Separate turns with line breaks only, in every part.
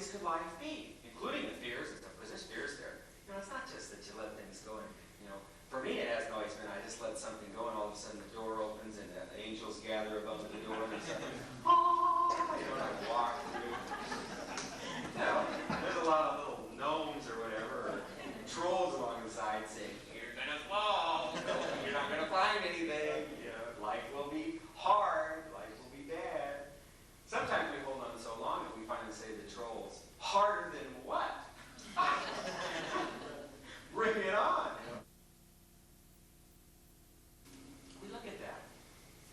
stories could life be, including the fears and stuff, because there's fears there. It's not just that you let things go and, for me it hasn't always been I just let something go and all of a sudden the door opens and the angels gather above the door and there's something, and I walk through. There's a lot of little gnomes or whatever, or trolls along the side saying, you're going to fall, you're not going to find anything, life will be hard, life will be bad. Sometimes we hold on so long that we finally say to the trolls, harder than what? Bring it on. We look at that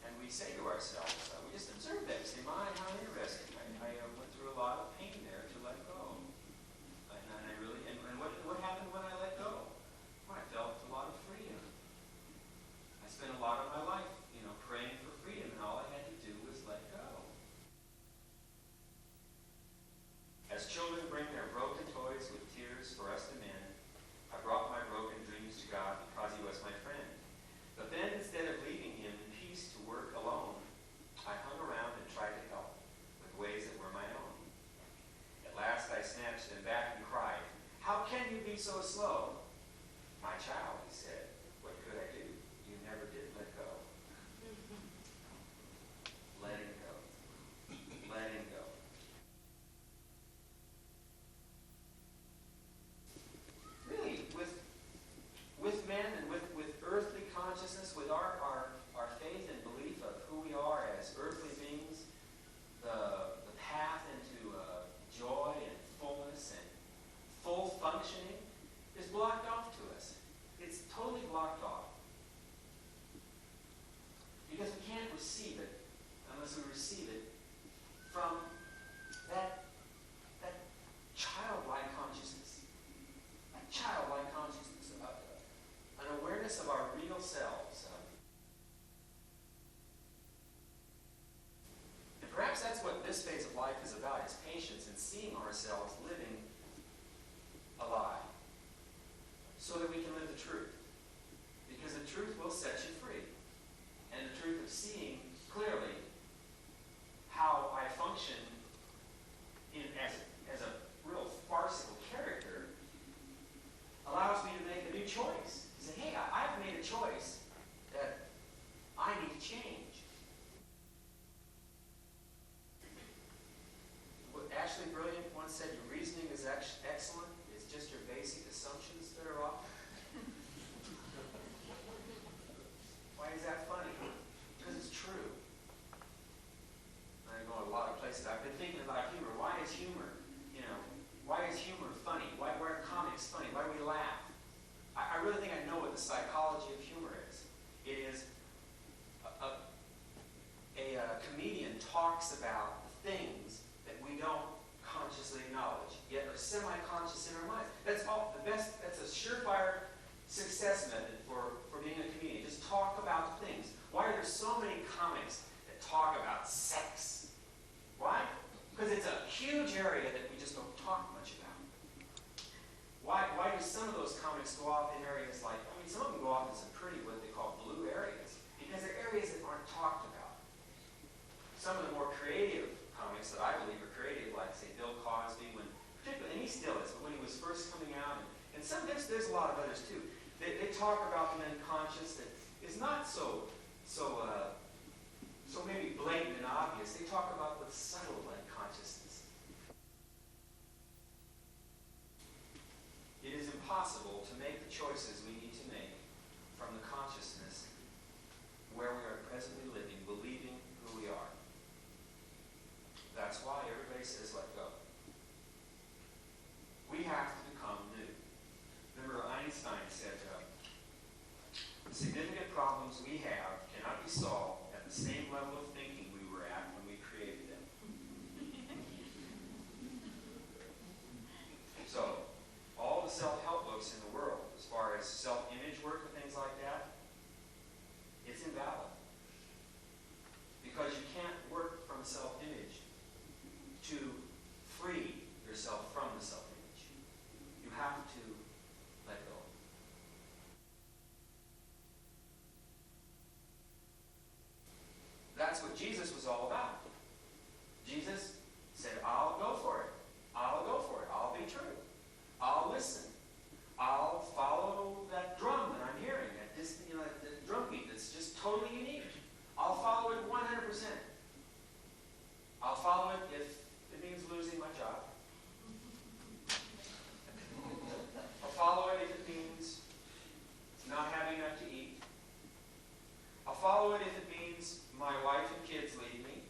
and we say to ourselves, we just observe that. We say, my, how interesting. I went through a lot of pain there to let go. And I really, and what happened when I let go? Well, I felt a lot of freedom. I spent a lot of my life, praying for freedom, and all I had to do was let go. As children bring their broken toys with tears for us to mend, I brought my broken dreams to God because he was my friend. But then, instead of leaving him in peace to work alone, I hung around and tried to help with ways that were my own. At last I snatched him back and cried, how can you be so slow? My child, he said, what could I do? You never did let go. Letting go. Letting go. Really, with men and with earthly consciousness, with our faith and belief of who we are as earthly beings, the path into joy and fullness and full functioning is blocked off to us. It's totally blocked off. Because we can't receive it unless we receive it from that childlike consciousness. That childlike consciousness about an awareness of our real selves. And perhaps that's what this phase of life is about, is patience and seeing ourselves living a lie so that we can live the truth. Because the truth will set you free. And the truth of seeing clearly how I function as a real farcical character allows me to make a new choice. Say, hey, I've made a choice that I need to change. What Ashley Brilliant once said, your reasoning is excellent. It's just your basic assumptions that are off. Why is that funny? Because it's true. I go a lot of places. I've been thinking about humor. Why is humor, why is humor funny? Why are comics funny? Why do we laugh? I really think I know what the psychology of humor is. It is a comedian talks about things that we don't consciously acknowledge, yet are semi-conscious in our minds. That's all the best. That's a surefire success method for being a comedian. Just talk about things. Why are there so many comics that talk about sex? Why? Because it's a huge area that we just don't talk much about. Why do some of those comics go off in areas like, some of them go off in some pretty, what they call blue areas, because they're areas that aren't talked about. Some of the more creative comics that I believe are creative, like, say, Bill Cosby, particularly, and he still is, but when he was first coming out, and some, there's a lot of others too. They talk about the unconscious that is not so maybe blatant and obvious. They talk about the subtle unconsciousness. It is impossible to make the choices we need to make from the consciousness where we are presently living, believing who we are. That's why everybody says let go. We have to become new. Remember, Einstein said, significant problems we have cannot be solved at the same level of thinking we were at when we created them. So, all the self-help books in the world, as far as self-image work and things like that, it's invalid. Because you can't work from self-image to free yourself from the self-image. You have to let go. That's what Jesus was all about. Jesus said, I'll go for it. I'll go I'll follow it 100%. I'll follow it if it means losing my job. I'll follow it if it means not having enough to eat. I'll follow it if it means my wife and kids leave me,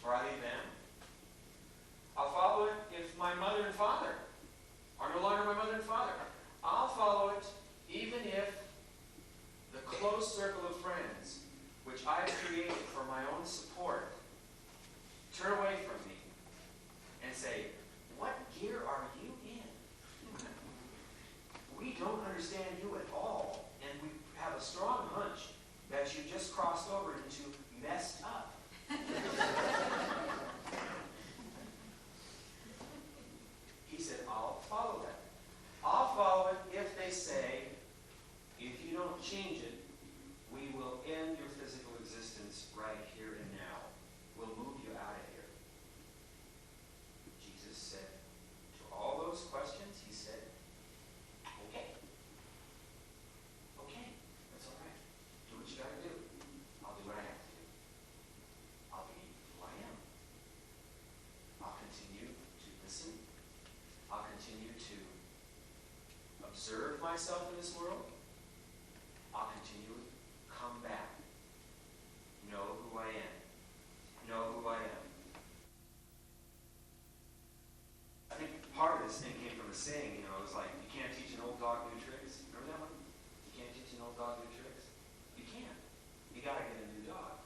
or I leave them. I'll follow it if my mother and father are no longer my mother and father. I'll follow it even if the close circle of friends, which I've created for my own support, turn away from me and say, "What gear are you in? We don't understand you at all, and we have a strong hunch that you just crossed over into messed up." He said, I'll follow that. I'll follow it if they say, if you don't change it, we will end your physical existence right here and now. We'll move you out of here. Jesus said to all those questions, he said, okay. Okay, that's all right. Do what you got to do. I'll do what I have to do. I'll be who I am. I'll continue to listen. I'll continue to observe myself in this world. I'll continually come back. Know who I am. Know who I am. I think part of this thing came from a saying, it was like, you can't teach an old dog new tricks. Remember that one? You can't teach an old dog new tricks. You can't. You got to get a new dog.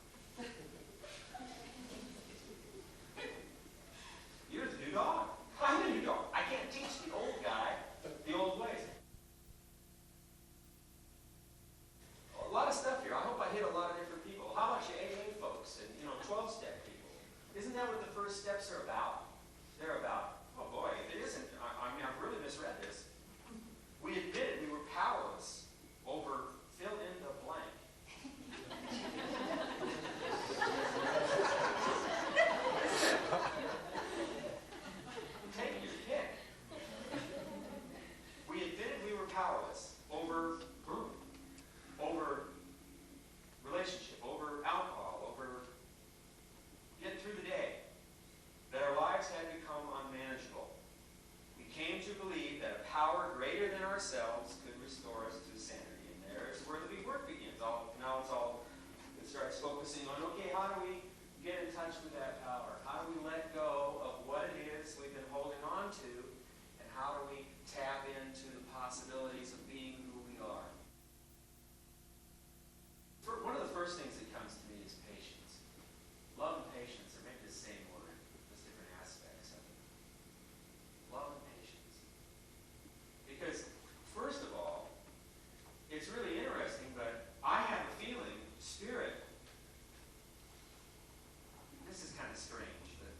You're the new dog. I'm the new dog. I can't teach the old guy the old ways. A lot of stuff here. I hope I hit a lot of different people. How about you AA folks and 12-step people? Isn't that what the first steps are about? They're about, oh boy, if it isn't, I mean, I've really misread this. We admitted we were powerless over fill in the blank. Take your pick. We admitted we were powerless over relationship, over alcohol, over getting through the day, that our lives had become unmanageable. We came to believe that a power greater than ourselves could restore us to sanity. And there's where the big work begins. It starts focusing on, okay, how do we get in touch with that power? How do we let go of what it is we've been holding on to? And how do we tap into the possibilities of being who we are? One of the first things that comes to me is patience. Love and patience are maybe the same word, just different aspects of it. Love and patience. Because, first of all, it's really interesting, but I have a feeling Spirit, this is kind of strange, but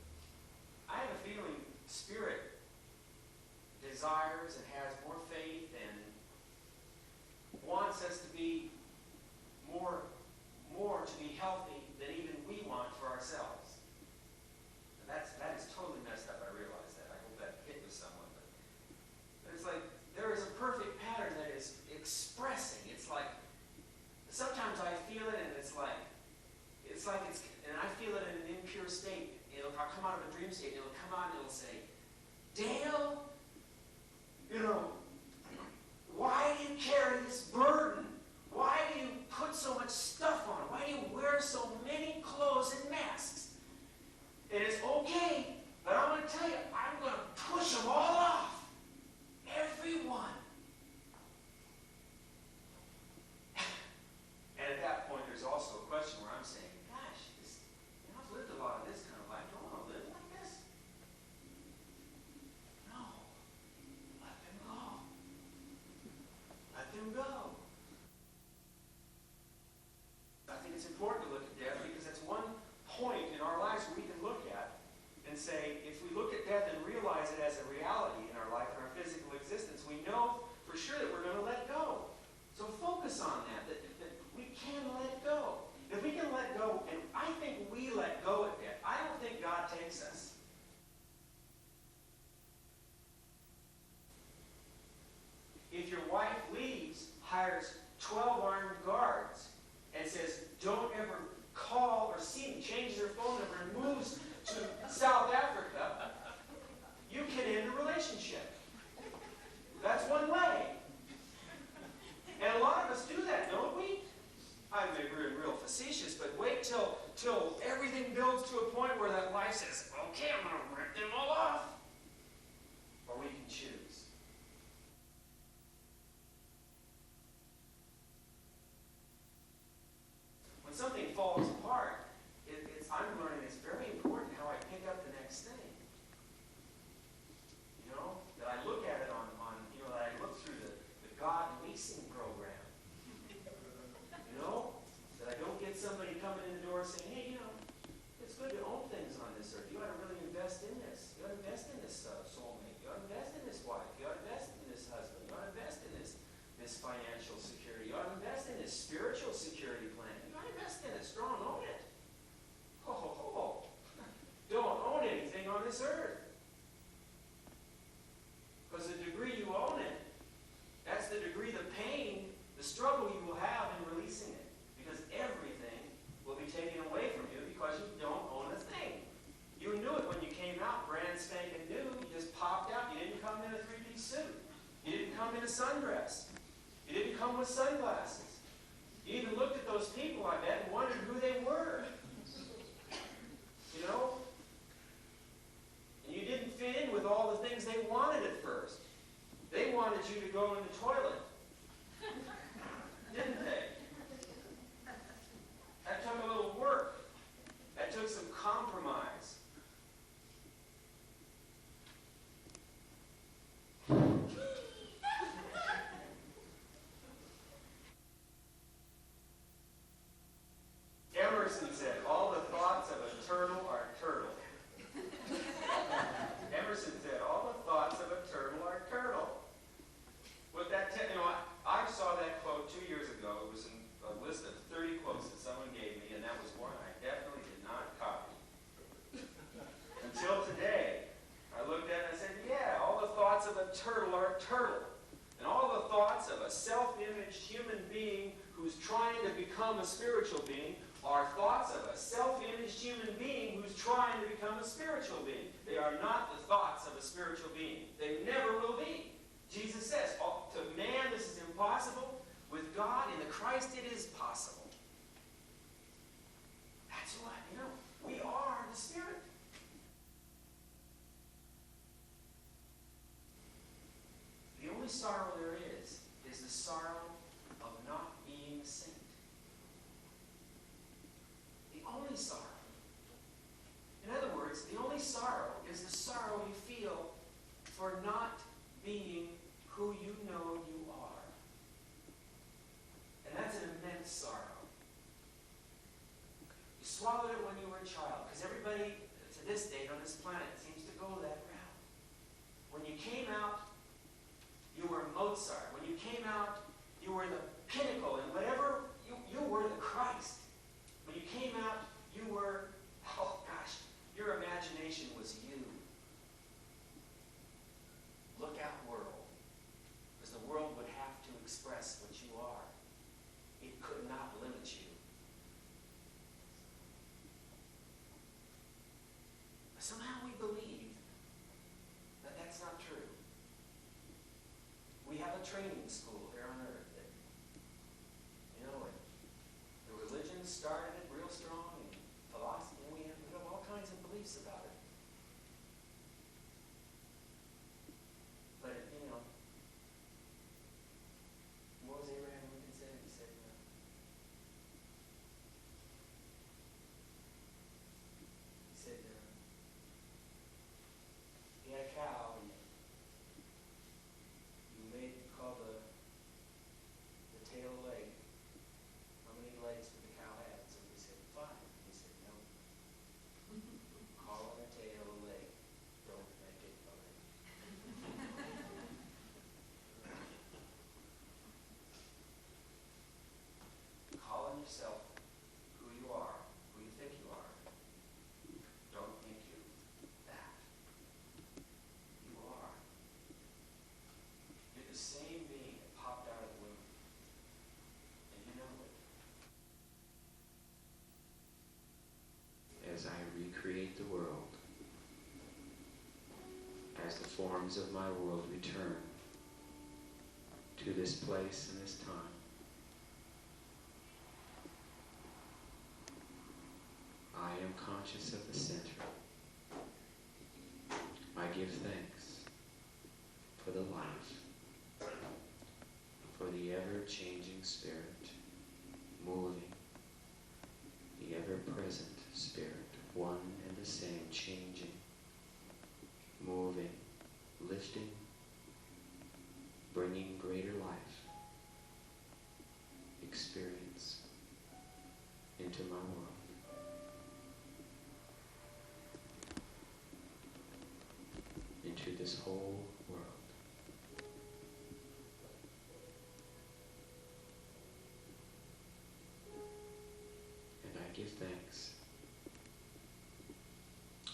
I have a feeling Spirit desires and has more faith and wants us to be more to be healthy than even we want for ourselves. And that is totally messed up. I realize that. I hope that hit with someone. But it's like there is a perfect pattern that is expressing. It's like sometimes I feel it, and it's and I feel it in an impure state. I'll come out of a dream state, and it'll come out and it'll say, Dale, why do you carry this burden? Why do you put so much stuff on? Why do you wear so many clothes and masks? It is okay, but I'm going to tell you, I'm going to push them all off. Every one. And at that point, there's also a question where I'm saying, gosh, I've lived a lot of this kind of life. Don't want to live like this. No. Let them go. Let them go. I think it's important to look at death because that's one point in our lives where we can look at and say, if we look at death and realize it as a reality in our life, in our physical existence, we know for sure that we're going to let go. So focus on that we can let go. If we can let go, and I think we let go at death. I don't think God takes us. If your wife leaves, hires 12 armed guards, and says, don't ever till everything builds to a point where that life says, okay, I'm going to rip them all off. Or we can choose. When something falls apart, I'm learning it's very important how I pick up the next thing. You know, that I look at it on that I look through the God leasing program. You know, that I don't get somebody coming in the door saying, hey, it's good to own things on this earth. You ought to really invest in this. You ought to invest in this soulmate. You ought to invest in this wife. You ought to invest in this husband. You ought to invest in this financial security. You ought to invest in this spiritual security plan. You ought to invest in it. Strong, own it. Don't own anything on this earth. Because the degree you own it, that's the degree the pain, the struggle you will have in releasing it. Because everything will be taken away from you because you don't own a thing. You knew it when you came out, brand spanking new. You just popped out. You didn't come in a three-piece suit. You didn't come in a sundress. You didn't come with sunglasses. You even looked at those people, I bet, and wondered who they were. You know? And you didn't fit in with all the things they wanted at first. They wanted you to go in the toilet. Didn't they? That took a little work. That took some compromise. Emerson said, all the thoughts of a turtle are turtle. Emerson said, all the thoughts of a turtle are turtle. With that, I saw that quote 2 years ago. It was in a list of 30 quotes that someone gave me, and that was one I definitely did not copy. Until today, I looked at it and I said, yeah, all the thoughts of a turtle are turtle. And all the thoughts of a self-imaged human being who's trying to become a spiritual being are thoughts of a self-imaged human being who's trying to become a spiritual being. They are not the thoughts of a spiritual being. They never will be. Jesus says, to man this is impossible. With God, in the Christ, it is possible. That's what, we are the Spirit. The only sorrow there is the sorrow of not being a saint. The only sorrow. In other words, the only sorrow is the sorrow you feel for not being who you know you are. And that's an immense sorrow. You swallowed it when you were a child, because everybody to this date on this planet seems to go that route. When you came out, you were Mozart. When you came out, you were the pinnacle in whatever, you were the Christ. When you came out, you were, your imagination was you. Look out, world. Because the world would have to express what you are. It could not limit you. But somehow we believe that that's not true. We have a training school here on earth that, the religion started it real strong, and philosophy, we have all kinds of beliefs about it. But, what was Abraham Lincoln said? He said, he had a cow, and you call the tail a leg. How many legs did the cow have? So he said, 5. He said, no. Calling a tail a leg. Don't make it a leg. Calling yourself who you are, who you think you are, don't make you that. You are. You're the same being that popped out of the womb. And you know it. As I recreate the world, as the forms of my world return to this place and this time,
conscious of the center. I give thanks for the life, for the ever-changing Spirit, moving, the ever-present Spirit, one and the same, changing, moving, lifting, bringing greater life, experience into my world, into this whole world. And I give thanks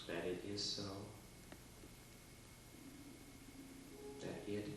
that it is so, that it